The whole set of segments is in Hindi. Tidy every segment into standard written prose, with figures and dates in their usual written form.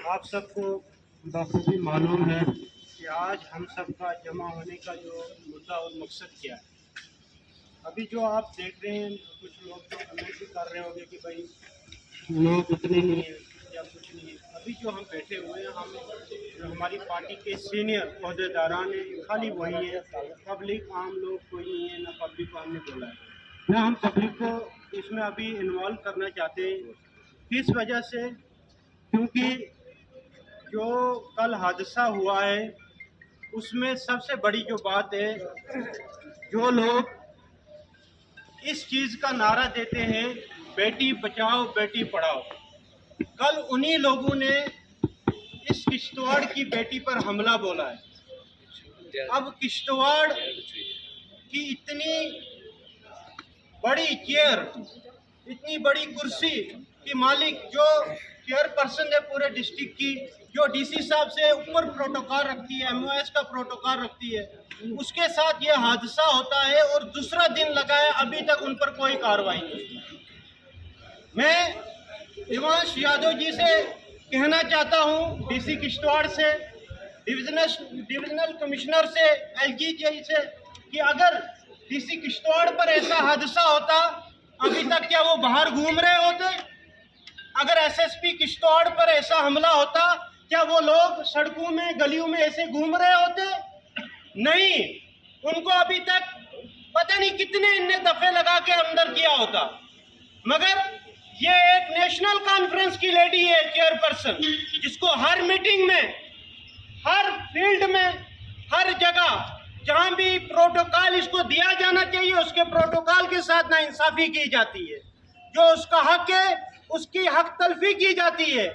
आप सबको बखूबी मालूम है कि आज हम सबका जमा होने का जो मुद्दा और मकसद क्या है। अभी जो आप देख रहे हैं, कुछ लोग तो कमेंट भी कर रहे होंगे कि भाई लोग उतने नहीं हैं या कुछ नहीं है। अभी जो हम बैठे हुए हैं, हम जो हमारी पार्टी के सीनियर अहदेदारान हैं, खाली वही है, पब्लिक आम लोग कोई नहीं है, ना पब्लिक को हमने बोला है, ना हम पब्लिक को इसमें अभी इन्वॉल्व करना चाहते हैं। इस वजह से क्योंकि जो कल हादसा हुआ है उसमें सबसे बड़ी जो बात है, जो लोग इस चीज़ का नारा देते हैं बेटी बचाओ बेटी पढ़ाओ, कल उन्हीं लोगों ने इस किश्तवाड़ की बेटी पर हमला बोला है। अब किश्तवाड़ की इतनी बड़ी चेयर, इतनी बड़ी कुर्सी की मालिक जो चेयरपर्सन है पूरे डिस्ट्रिक्ट की, जो डीसी साहब से ऊपर प्रोटोकॉल रखती है, एमओएस का प्रोटोकॉल रखती है, उसके साथ ये हादसा होता है और दूसरा दिन लगा है, अभी तक उन पर कोई कार्रवाई नहीं। मैं हिमांश यादव जी से कहना चाहता हूँ, डीसी किश्तवाड़ से, डिविजनल कमिश्नर से, एलजी जी से, कि अगर डीसी किश्तवाड़ पर ऐसा हादसा होता, अभी तक क्या वो बाहर घूम रहे होते? अगर एसएसपी किश्तवाड़ पर ऐसा हमला होता, क्या वो लोग सड़कों में गलियों में ऐसे घूम रहे होते? नहीं, उनको अभी तक पता नहीं कितने इन्ने दफे लगा के अंदर किया होता। मगर ये एक नेशनल कॉन्फ्रेंस की लेडी है, चेयरपर्सन, जिसको हर मीटिंग में, हर फील्ड में, हर जगह जहां भी प्रोटोकॉल इसको दिया जाना चाहिए, उसके प्रोटोकॉल के साथ नाइंसाफी की जाती है। जो उसका हक है उसकी हक तलफी की जाती है।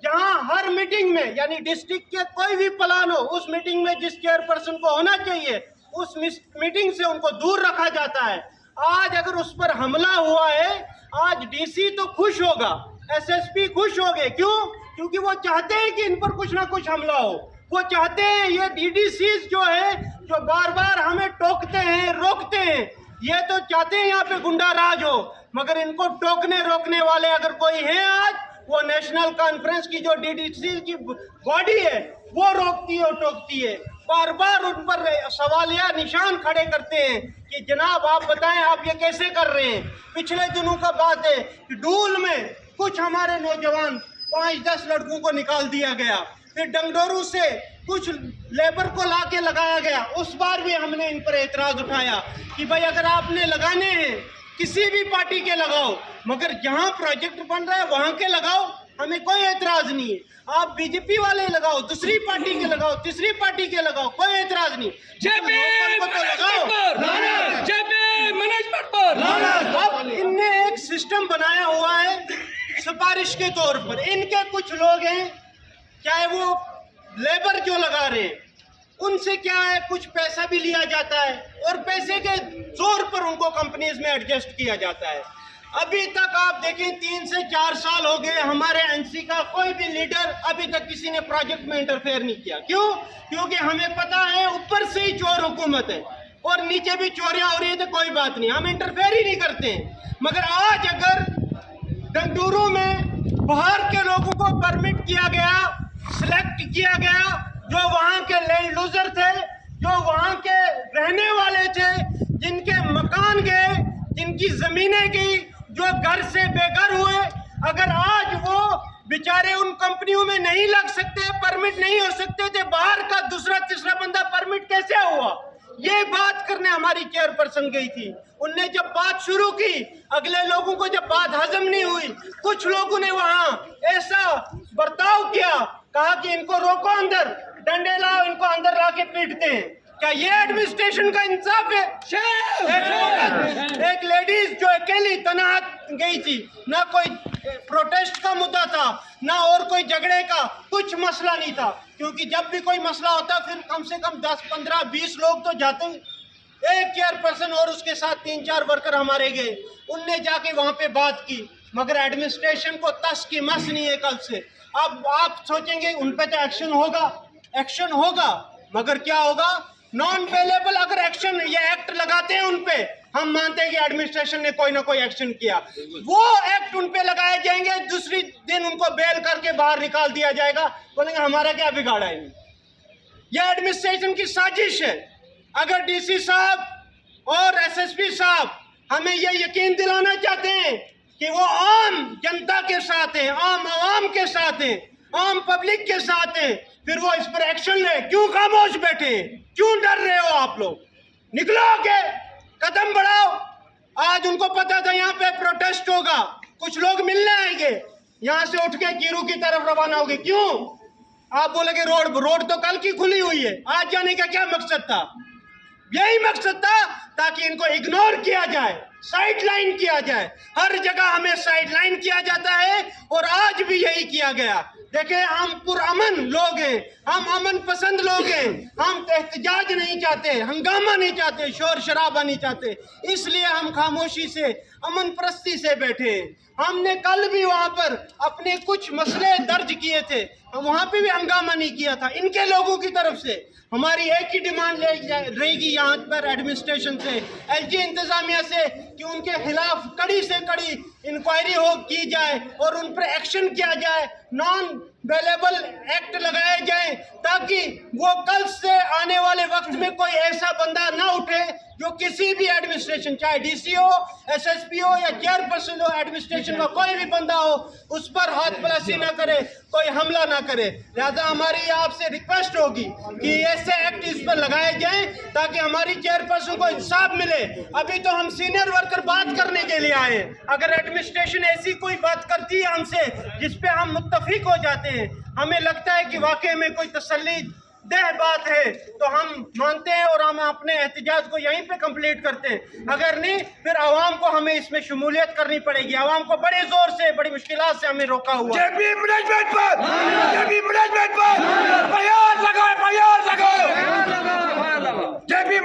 जहां हर मीटिंग में, यानी डिस्ट्रिक्ट के कोई भी प्लान हो, उस मीटिंग में जिस चेयरपर्सन को होना चाहिए उस मीटिंग से उनको दूर रखा जाता है। आज अगर उस पर हमला हुआ है, आज डीसी तो खुश होगा, एसएसपी खुश हो गए। क्यों? क्योंकि वो चाहते हैं कि इन पर कुछ ना कुछ हमला हो। वो चाहते हैं ये डीडीसीज जो है, जो बार बार हमें टोकते हैं, रोकते हैं, ये तो चाहते हैं यहाँ पे गुंडा राज हो। मगर इनको टोकने रोकने वाले अगर कोई है आज, वो नेशनल कॉन्फ्रेंस की जो डीडीसी की बॉडी है वो रोकती है और टोकती है। बार बार उन पर सवालिया निशान खड़े करते हैं कि जनाब आप बताएं आप ये कैसे कर रहे हैं। पिछले दिनों का बात है कि डूल में कुछ हमारे नौजवान 5-10 लड़कों को निकाल दिया गया, फिर डंगडोरू से कुछ लेबर को लाके लगाया गया। उस बार भी हमने इन पर एतराज उठाया कि भाई अगर आपने लगाने हैं किसी भी पार्टी के लगाओ, मगर जहां प्रोजेक्ट बन रहा है वहां के लगाओ, हमें कोई एतराज नहीं है। आप बीजेपी वाले लगाओ, दूसरी पार्टी के लगाओ, तीसरी पार्टी के लगाओ, कोई एतराज नहीं। अब इनने एक सिस्टम बनाया हुआ है सिफारिश के तौर पर। इनके कुछ लोग हैं, चाहे वो लेबर जो लगा रहे हैं उनसे क्या है, कुछ पैसा भी लिया जाता है और पैसे के जोर पर उनको कंपनीज में एडजस्ट किया जाता है। अभी तक आप देखें 3 से 4 साल हो गए, हमारे एनसी का कोई भी लीडर अभी तक किसी ने प्रोजेक्ट में इंटरफेयर नहीं किया। क्यों? क्योंकि हमें पता है ऊपर से ही चोर हुकूमत है और नीचे भी चोरियां हो रही है, तो कोई बात नहीं, हम इंटरफेयर ही नहीं करते हैं। मगर आज अगर डंडूरू में बाहर के लोगों को परमिट किया गया, सिलेक्ट किया गया, जो वहां के लैंड लूजर थे, जो वहां के रहने वाले थे, जिनके मकान गए, जिनकी जमीनें गई, जो घर से बेघर हुए, अगर आज वो बेचारे उन कंपनियों में नहीं लग सकते, परमिट नहीं हो सकते थे, बाहर का दूसरा तीसरा बंदा परमिट कैसे हुआ? ये बात करने हमारी चेयरपर्सन गई थी। उनने जब बात शुरू की, अगले लोगों को जब बात हजम नहीं हुई, कुछ लोगों ने वहां ऐसा बर्ताव किया, कहा कि इनको रोको, अंदर डंडे लाओ, इनको अंदर लाके पीटते हैं। क्या ये एडमिनिस्ट्रेशन का इंसाफ है? एक लेडीज जो अकेली तनहात गई थी, ना कोई प्रोटेस्ट का मुद्दा था, ना और कोई झगड़े का कुछ मसला नहीं था, क्योंकि जब भी कोई मसला होता फिर कम से कम 10, 15, 20 लोग तो जाते हैं। एक चेयरपर्सन और उसके साथ 3-4 वर्कर हमारे गए, उनने जाके वहां पे बात की, मगर एडमिनिस्ट्रेशन को तस की मस नहीं है कल से। अब आप सोचेंगे उन पे तो एक्शन होगा, एक्शन होगा, मगर क्या होगा? नॉन पेलेबल अगर एक्शन, ये एक्ट लगाते हैं उन पे, हम मानते हैं कि एडमिनिस्ट्रेशन ने कोई ना कोई एक्शन किया, वो एक्ट उन पे लगाए जाएंगे, दूसरी दिन उनको बेल करके बाहर निकाल दिया जाएगा, बोलेंगे हमारा क्या बिगाड़ा है। यह एडमिनिस्ट्रेशन की साजिश है। अगर डीसी साहब और एसएसपी साहब हमें यह यकीन दिलाना चाहते हैं कि वो आम जनता के साथ हैं, आम आवाम के साथ हैं, आम पब्लिक के साथ हैं, फिर वो इस पर एक्शन ले। क्यों खामोश बैठे, क्यों डर रहे हो आप लोग? निकलो आगे, कदम बढ़ाओ। आज उनको पता था यहाँ पे प्रोटेस्ट होगा, कुछ लोग मिलने आएंगे, यहाँ से उठ के कीरू की तरफ रवाना होंगे। क्यों? आप बोलेंगे रोड तो कल की खुली हुई है, आज जाने का क्या मकसद था? यही मकसद था ताकि इनको इग्नोर किया जाए, साइडलाइन किया जाए। हर जगह हमें साइडलाइन किया जाता है और आज भी यही किया गया। देखिए, हम पुरअमन लोग हैं, हम अमन पसंद लोग हैं, हम एहतजाज नहीं चाहते, हंगामा नहीं चाहते, शोर शराबा नहीं चाहते, इसलिए हम खामोशी से अमन परस्ती से बैठे। हमने कल भी वहाँ पर अपने कुछ मसले दर्ज किए थे, हम वहाँ पे भी हंगामा नहीं किया था। इनके लोगों की तरफ से हमारी एक ही डिमांड रहेगी यहाँ पर एडमिनिस्ट्रेशन से, एलजी इंतजामिया से, कि उनके खिलाफ कड़ी से कड़ी इंक्वायरी की जाए और उन पर एक्शन किया जाए, नॉन वेलेबल एक्ट लगाए जाए, ताकि वो कल से आने वाले वक्त में कोई ऐसा बंदा ना उठे जो किसी भी एडमिनिस्ट्रेशन, चाहे डीसी हो, एसएसपी हो या चेयरपर्सन हो, एडमिनिस्ट्रेशन का कोई भी बंदा हो, उस पर हाथ पलासी ना करे, कोई हमला ना करे। लिहाजा हमारी आपसे रिक्वेस्ट होगी कि ऐसे एक्ट इस पर लगाए जाएं ताकि हमारी चेयरपर्सन को इंसाफ मिले। अभी तो हम सीनियर वर्कर बात करने के लिए आए, अगर एडमिनिस्ट्रेशन ऐसी कोई बात करती है हमसे जिस पे हम मुत्तफिक हो जाते हैं, हमें लगता है कि वाकई में कोई तसल्ली देह बात है, तो हम मानते हैं और हम अपने एहतजाज को यहीं पे कंप्लीट करते हैं। अगर नहीं, फिर आवाम को हमें इसमें शमूलियत करनी पड़ेगी। आवाम को बड़े जोर से, बड़ी मुश्किलात से हमें रोका हुआ।